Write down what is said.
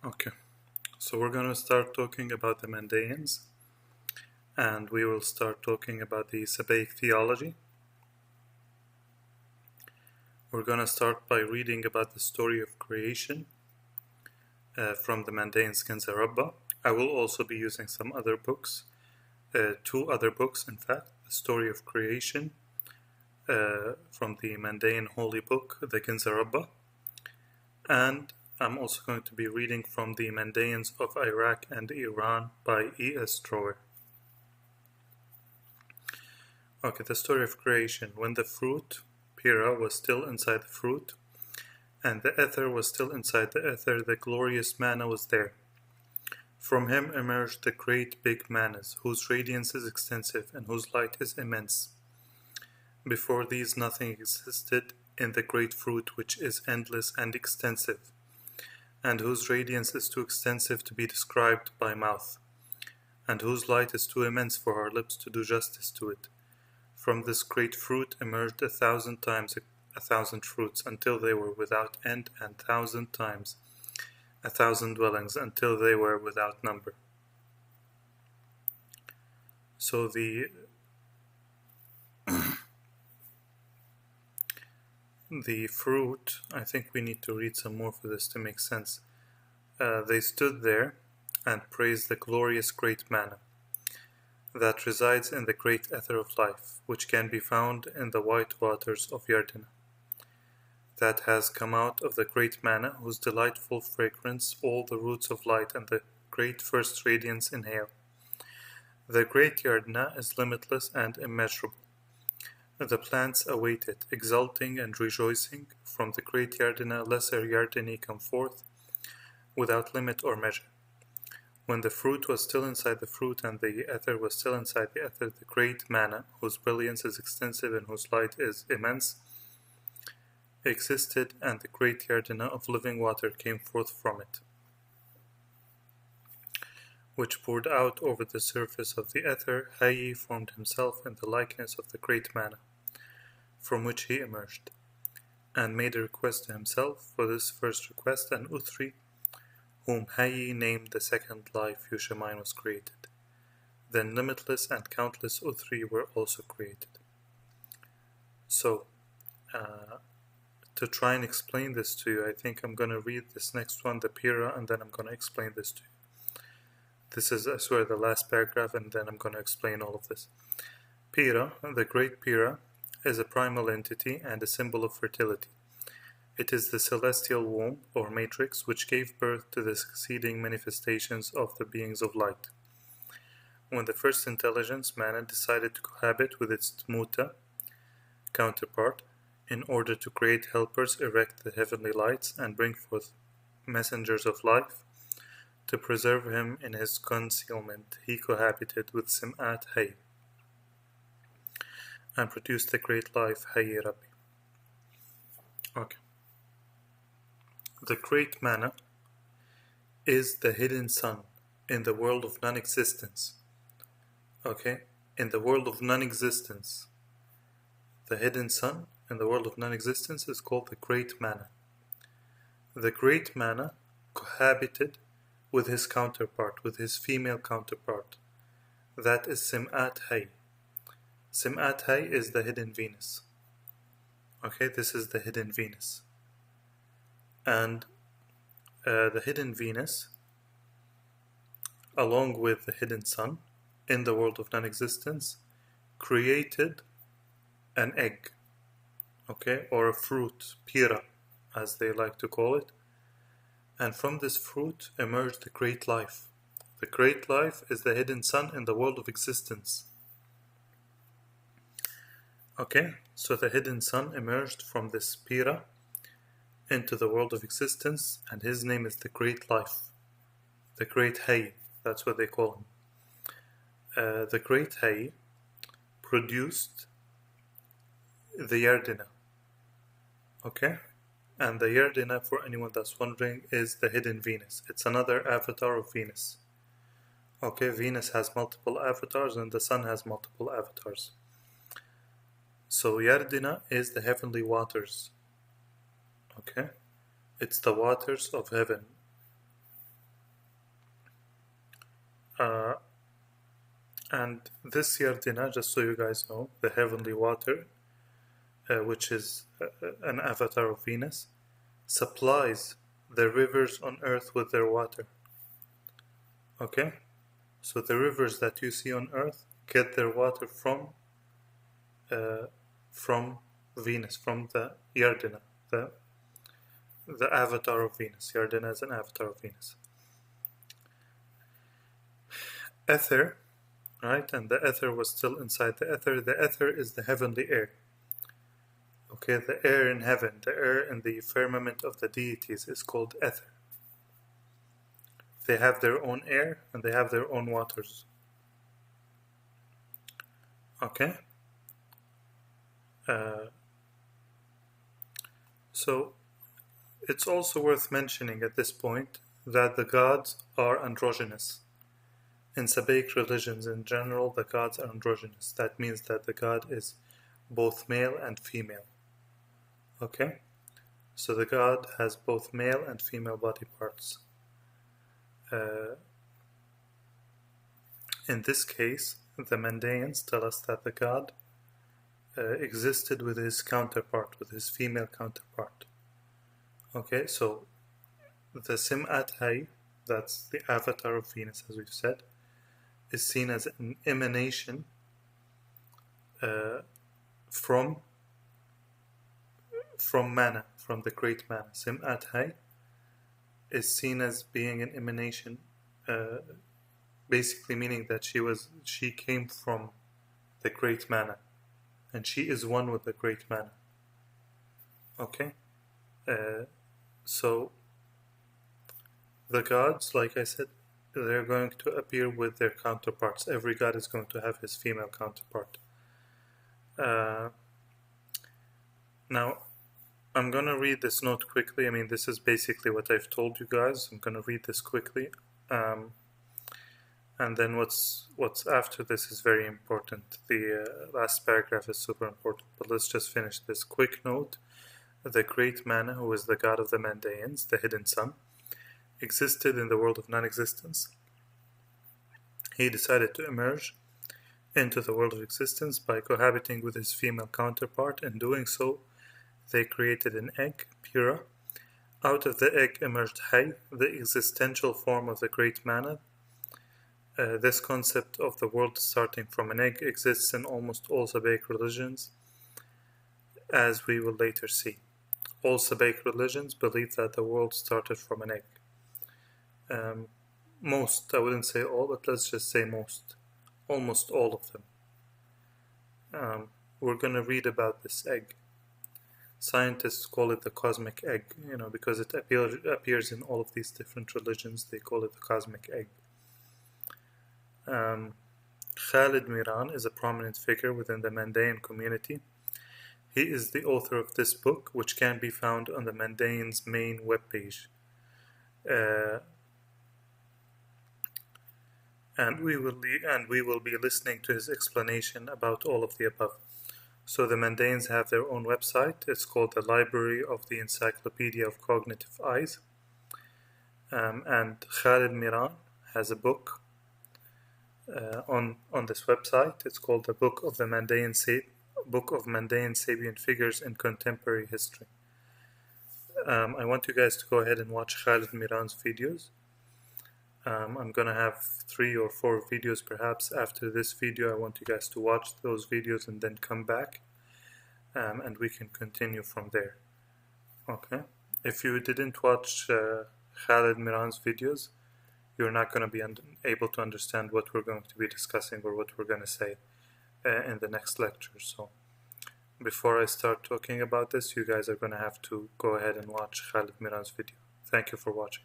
Okay, so we're going to start talking about the Mandaeans, and we will start talking about the Sabaic theology. We're going to start by reading about the story of creation from the Mandaeans Kanza Rabba. I will also be using some other books, two other books in fact, the story of creation from the Mandaean Holy Book, the Kanza Rabba, and I'm also going to be reading from the Mandaeans of Iraq and Iran by E.S. Trower. Okay, the story of creation. When the fruit, Pira, was still inside the fruit, and the ether was still inside the ether, the glorious manna was there. From him emerged the great big manas, whose radiance is extensive and whose light is immense. Before these nothing existed in the great fruit which is endless and extensive, and whose radiance is too extensive to be described by mouth, and whose light is too immense for our lips to do justice to it. From this great fruit emerged 1,000 times 1,000 fruits, until they were without end, and 1,000 times 1,000 dwellings, until they were without number. So the fruit, I think we need to read some more for this to make sense. They stood there and praised the glorious great manna that resides in the great ether of life, which can be found in the white waters of Yardina, that has come out of the great manna, whose delightful fragrance all the roots of light and the great first radiance inhale. The great Yardina is limitless and immeasurable. The plants await it, exulting and rejoicing. From the great Yardina, lesser Yardini come forth, without limit or measure. When the fruit was still inside the fruit, and the ether was still inside the ether, the great manna, whose brilliance is extensive and whose light is immense, existed, and the great Yardina of living water came forth from it, which poured out over the surface of the ether. Hayy formed himself in the likeness of the great manna, from which he emerged, and made a request to himself. For this first request, an Uthri, whom Hayy named the second life Yushamayim, was created. Then limitless and countless Uthri were also created. So, to try and explain this to you, I think I'm going to read this next one, the Pira, and then I'm going to explain this to you. This is, I swear, the last paragraph, and then I'm going to explain all of this. Pira, the great Pira, is a primal entity and a symbol of fertility. It is the celestial womb, or matrix, which gave birth to the succeeding manifestations of the beings of light. When the first intelligence, Mana, decided to cohabit with its Tmuta counterpart, in order to create helpers, erect the heavenly lights, and bring forth messengers of life, to preserve him in his concealment, he cohabited with Sim'at Hayy, and produced the great life Hayy Rabbi. Okay. The great manna is the hidden sun in the world of non-existence. Okay? In the world of non-existence. The hidden sun in the world of non-existence is called the great manna. The great manna cohabited with his counterpart, with his female counterpart. That is Sim'at Hayy. Sim'at Hayy is the hidden Venus. Okay, this is the hidden Venus. And the hidden Venus, along with the hidden sun, in the world of non-existence, created an egg, okay, or a fruit, Pira, as they like to call it. And from this fruit emerged the great life. The great life is the hidden sun in the world of existence. Okay, so the hidden sun emerged from this Pira into the world of existence, and his name is the great life, the great Hayy, that's what they call him. The great Hayy produced the Yardina, okay, and the Yardina, for anyone that's wondering, is the hidden Venus. It's another avatar of Venus. Okay, Venus has multiple avatars and the sun has multiple avatars. So Yardina is the heavenly waters. Okay, it's the waters of heaven. And this Yardina, just so you guys know, the heavenly water, which is an avatar of Venus, supplies the rivers on earth with their water. Okay? So the rivers that you see on earth get their water from Venus, from the Yardina, the avatar of Venus. Yardina is an avatar of Venus. Ether, right? And the ether was still inside the ether. The ether is the heavenly air. Okay, the air in heaven, the air in the firmament of the deities is called ether. They have their own air and they have their own waters. Okay? So it's also worth mentioning at this point that the gods are androgynous. In Sabaic religions in general, the gods are androgynous. That means that the god is both male and female. Okay? So the god has both male and female body parts. In this case, the Mandaeans tell us that the god existed with his counterpart, with his female counterpart. Okay, so the Sim'at Hay, that's the avatar of Venus, as we've said, is seen as an emanation from Mana, from the great Mana. Sim'at Hay is seen as being an emanation, basically meaning that she came from the great Mana, and she is one with the great Mana. Okay? So the gods, like I said, they're going to appear with their counterparts. Every god is going to have his female counterpart. Now, I'm going to read this note quickly. I mean, this is basically what I've told you guys. I'm going to read this quickly. And then what's after this is very important. The last paragraph is super important. But let's just finish this quick note. The great Mana, who is the god of the Mandaeans, the hidden sun, existed in the world of non-existence. He decided to emerge into the world of existence by cohabiting with his female counterpart. In doing so, they created an egg, Pura. Out of the egg emerged Hay, the existential form of the great Mana. This concept of the world starting from an egg exists in almost all Sabaic religions, as we will later see. All Sabaic religions believe that the world started from an egg. Most, I wouldn't say all, but let's just say most. Almost all of them. We're going to read about this egg. Scientists call it the cosmic egg, because it appears in all of these different religions. They call it the cosmic egg. Khalid Miran is a prominent figure within the Mandaean community. He is the author of this book, which can be found on the Mandaeans' main webpage. And we will be listening to his explanation about all of the above. So the Mandaeans have their own website. It's called the Library of the Encyclopedia of Cognitive Eyes. And Khalid Miran has a book on this website. It's called the Book of Mandaean Sabian Figures in Contemporary History. I want you guys to go ahead and watch Khalid Miran's videos. I'm gonna have 3 or 4 videos perhaps after this video. I want you guys to watch those videos and then come back, and we can continue from there. Okay? If you didn't watch Khalid Miran's videos, you're not going to be able to understand what we're going to be discussing or what we're going to say in the next lecture. So before I start talking about this, you guys are going to have to go ahead and watch Khalid Miran's video. Thank you for watching.